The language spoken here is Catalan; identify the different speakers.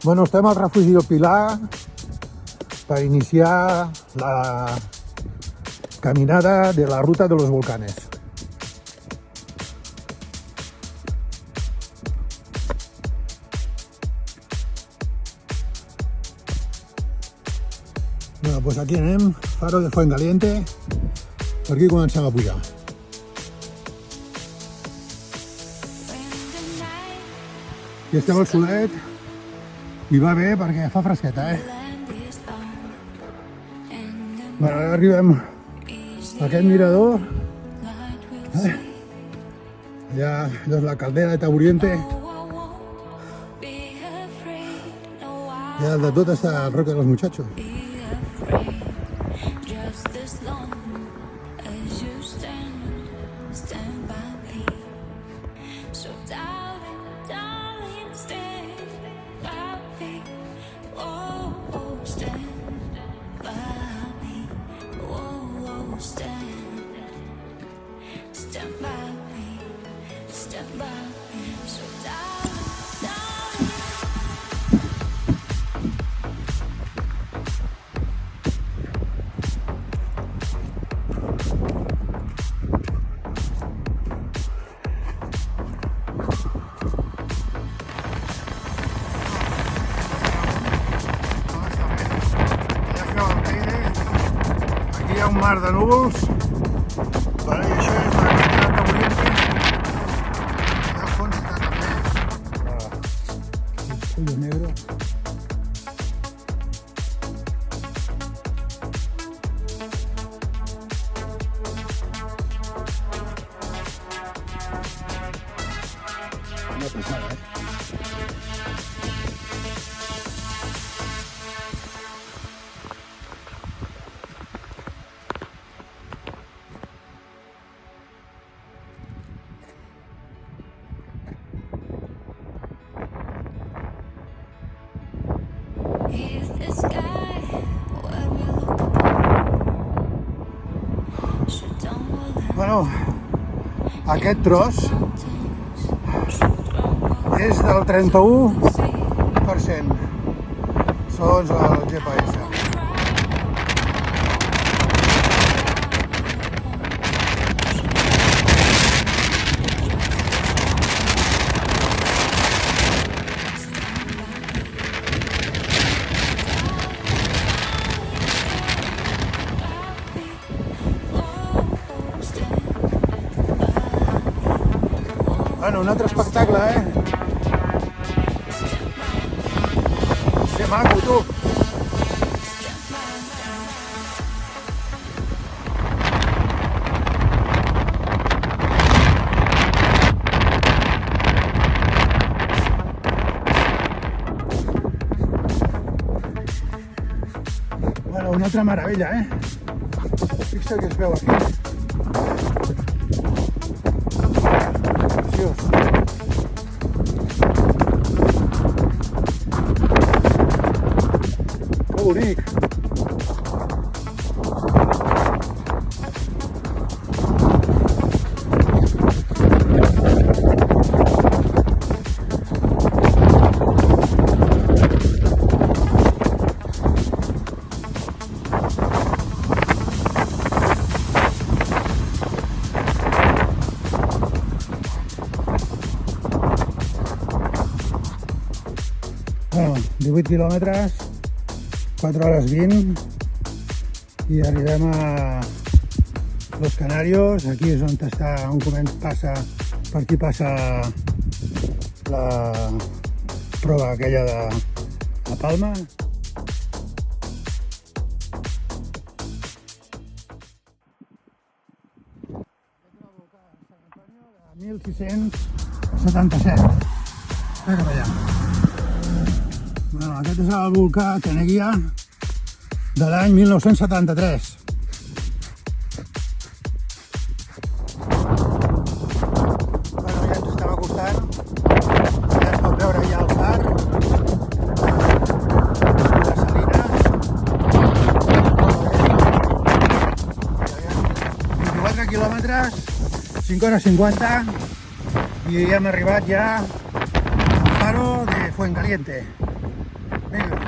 Speaker 1: Bueno, estem al refugi del Pilar per iniciar la caminada de la ruta de los volcanes. Bueno, pues aquí anem, Faro de Fuencaliente, per aquí comencem a pujar. I estem al solet i va bé perquè fa fresqueta, Bueno, ara arribem a aquest mirador. Allà és la caldera de Taburiente. I al de tot està el Roque de los Muchachos. Hi ha un mar de núvols, vale, i això és la caldera de Taburiente. I al fons està també el Cuello Negro. Una passada, Bueno, aquest tros és del 31%, segons el GPS. Bueno, un altre espectacle, Que maco, tu! Bueno, una altra meravella, Fixa't que es veu aquí. Que bonic! Bueno, 18 quilòmetres, 4 hores 20 i arribem a Los Canarios. Aquí és on està, on passa, per aquí passa la prova aquella de La Palma. De 1677. Espera allà. Bueno, aquest és el volcà Caneguia de l'any 1973. Bueno, ja ens estem acostant. Ja es pot veure allà el far. La salina. 24 quilòmetres, 5 hores 50 i hem arribat ja al Faro de Fuencaliente. Vinga.